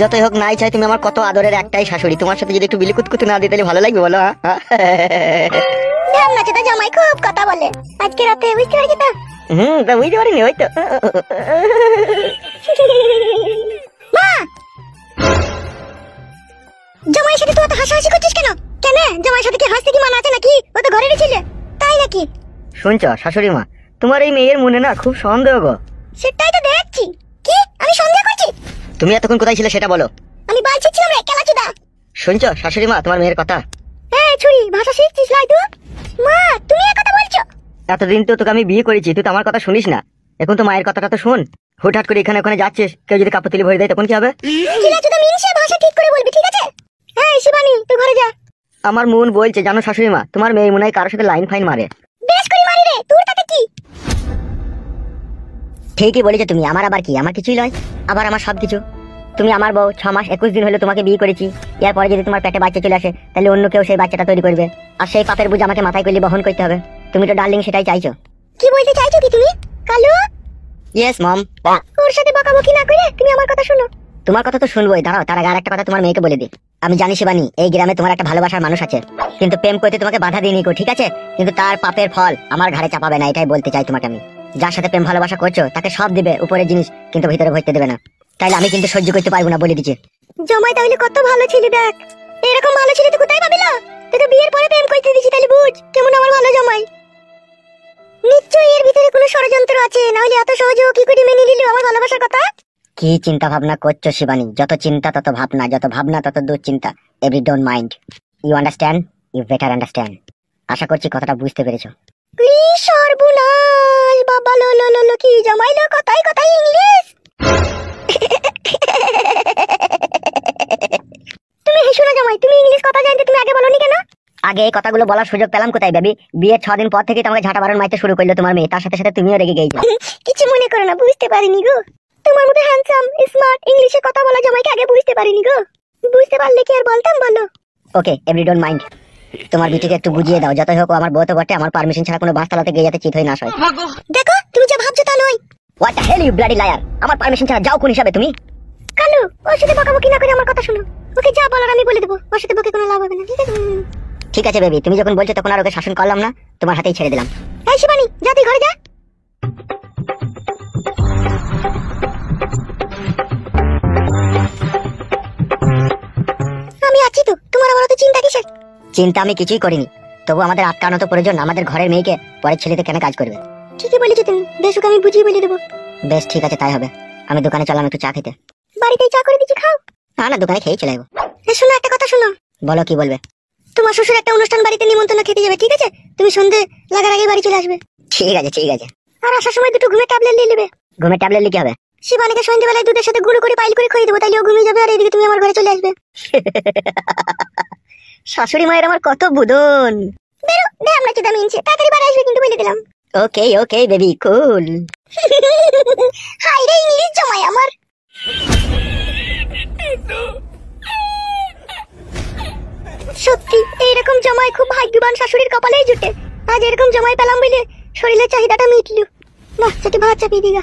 যতই হোক নাই চাই তুমি আমার কত আদরের একটাই শাশুড়ি, তোমার সাথে যদি একটু বিলিকুতকুত না দিতে ভালো লাগবে বলো? ঢ্যামনাচোদা জামাই খুব কথা বলে, আজকে রাতে বুঝতে পারছি তো। তা বুঝতে পারিনি ওই তো। মা, জামাইয়ের সাথে তুই এত হাসাহাসি করছিস কেন? কেন জামাইয়ের সাথে কি হাসতে কি মানা আছে নাকি? ও তো ঘরেরই ছিল, তাই নাকি? শুনছো শাশুড়ি মা, তোমার এই মেয়ের মনে না খুব সন্দেহ গো। সেটাই তো দেখছি। কি আমি সন্দেহ করছি? তুমি এতক্ষণ কোথায় ছিলে সেটা বলো। আমি বালছি ছিলাম রে কেলাচোদা। শুনছো শাশুড়ি মা তোমার মেয়ের কথা? এই ছুরি ভাষা শিখছিস লাই তুই? মা তুমি এই কথা বলছো? এতদিন তো তোকে আমি বিয়ে করেছি, তুই তো আমার কথা শুনিস না। এখন তো মায়ের কথাটা তো শোন। হুটহাট করে এখানে ওখানে যাচ্ছিস, কেউ যদি কাপড় তুলি ভরে দেয় তখন কি হবে? কেলাচোদা মিনসে ভাষা ঠিক করে বলবি, ঠিক আছে? এই শিবানী তুই ঘরে যা। আমার মন বলছে জানো শাশুড়ি মা, তোমার মেয়ে মনে হয় কারোর সাথে লাইন ফাইন মারে। বেশ করে মারি রে, তোর তাতে কি? ঠিকই বলেছো তুমি, আমার আবার কি? আমার কিছুই নয়, আবার আমার সবকিছু। তুমি আমার বউ, 6 মাস 21 দিন হলো তোমাকে বিয়ে করেছি। এরপরে যদি তোমার পেটে বাচ্চা চলে আসে তাহলে অন্য কেউ সেই বাচ্চাটা তৈরি করবে, আর সেই পাপের বোঝা আমাকে মাথায় করে বহন করতে হবে। তুমি তো ডার্লিং সেটাই চাইছো। কি বলতে চাইছো কি তুমি কালু? Yes mom. ওর সাথে বকাবকি না করে তুমি আমার কথা শোনো। তোমার কথা তো শুনবোই, দাঁড়াও তার আগে আরেকটা কথা তোমার মেয়েকে বলে দিই। আমি জানি শিবানী, এই গ্রামে তোমার একটা ভালোবাসার মানুষ আছে, কিন্তু প্রেম করতে তোমাকে বাধা দিইনি গো, ঠিক আছে? কিন্তু তার পাপের ফল আমার ঘাড়ে চাপাবে না, এটাই বলতে চাই তোমাকে আমি। যার সাথে প্রেম ভালোবাসা করছো তাকে সব দিবে উপরের জিনিস, কিন্তু ভিতরে ভরতে দেবে না। তাইলে আমি কিন্তু সহ্য করতে পারবো না, বলে দিচ্ছি। জামাই তাহলে কত ভালো ছিলি দেখ। এরকম ভালো ছিলি তুই কোথায় পাবিলা? তোকে বিয়ের পরে প্রেম করতে দিছি, তাহলে বুঝ কেমন আমার ভালো জামাই। নিশ্চয়ই এর ভিতরে কোনো ষড়যন্ত্র আছে, না হলে এত সহজে ও কি করে মেনে নিল আমার ভালোবাসার কথা? কি চিন্তা ভাবনা করছো শিবানী? যত চিন্তা তত ভাবনা, যত ভাবনা তত দুশ্চিন্তা। Every don't mind, you understand, you better understand. আশা করছি কথাটা বুঝতে পেরেছো। কি সর্বনাশ বাবা, লো লো লো লো, কি জামাই লো, কথাই কথাই ইংলিশ। তুমি হেসো না জামাই, তুমি ইংলিশ কথা জানতে তুমি আগে বলনি কেন? আগে এই কথাগুলো বলার সুযোগ পেলাম কোথায় বেবি? বিয়ের 6 দিন পর থেকে তোমাকে ঝাঁটা বারণ মারতে শুরু করলো তোমার মেয়ে, তার সাথে সাথে তুমিও রেগে গেছো। কিছু মনে করো না, বুঝতে পারিনি গো। তোমার মতো হ্যান্ডসাম স্মার্ট ইংলিশে কথা বলা জামাইকে আগে বুঝতে পারিনি গো। বুঝতে পারলে কি আর বলতাম বলো? ওকে এভরি ডোন্ট মাইন্ড। তোমার বিটিকে একটু বুঝিয়ে দাও, যতই হোক ও আমার বউ তো বটে, আমার পারমিশন ছাড়া কোনো বাস চালাতে গিয়ে যাতে চিত হয়ে না হয়। দেখো তুমি যা ভাবছো তা নয়। What the hell you bloody liar! আমার পারমিশন ছাড়া যাও কোন হিসাবে তুমি? কালু ওর সাথে বকাবকি না করে আমার কথা শোনো। ওকে যা বলার আমি বলে দেবো, ওর সাথে বকে কোনো লাভ হবে না, ঠিক আছে? ঠিক আছে বেবি, তুমি যখন বলছো তখন আর ওকে শাসন করলাম না, তোমার হাতেই ছেড়ে দিলাম। এই শিবানী যা তুই ঘরে যা। আমি আছি তো, তোমার আবার তো চিন্তা কিসের? চিন্তা আমি কিছুই করিনি, তবু আমাদের আটকানো তো প্রয়োজন। আমাদের ঘরের মেয়েকে পরের ছেলেতে কেন কাজ করবে? ঠিকই বলেছো তুমি, বেশ ওকে আমি বুঝিয়ে বলে দেবো। বেশ ঠিক আছে তাই হবে। আমি দোকানে চলাম একটু চা খেতে। বাড়িতেই চা করে দিচ্ছি, খাও। না না, দোকানে খেয়েই চলে যাবো। শোনো একটা কথা শোনো। বলো কি বলবে? তোমার শ্বশুর একটা অনুষ্ঠান বাড়িতে নিমন্ত্রণ খেতে যাবে, ঠিক আছে? তুমি সন্ধে লাগার আগে বাড়ি চলে আসবে। ঠিক আছে ঠিক আছে। আর আসার সময় দুটো ঘুমের ট্যাবলেট নিয়ে নেবে। ঘুমের ট্যাবলেট লিখে হবে? শিবানীকে সন্ধ্যেবেলায় দুধের সাথে গুঁড়ো করে পাইল করে খেয়ে দেবো, তাইলে ও ঘুমিয়ে যাবে আর এদিকে তুমি আমার ঘরে চলে আসবে। শাশুড়ি মায়ের আমার কত বুদন। বেরো দে, আমরা চোদা মিনছে, তাড়াতাড়ি বাড়ি আসবে কিন্তু বলে দিলাম। ওকে ওকে বেবি কুল। হাই রে ইংলিশ জামাই আমার। সত্যি এইরকম জামাই খুব ভাগ্যবান শাশুড়ির কপালেই জুটে। আজ এরকম জামাই পেলাম বলে শরীরের চাহিদাটা মিটলো। না সেটি ভাত চাপিয়ে দিগা।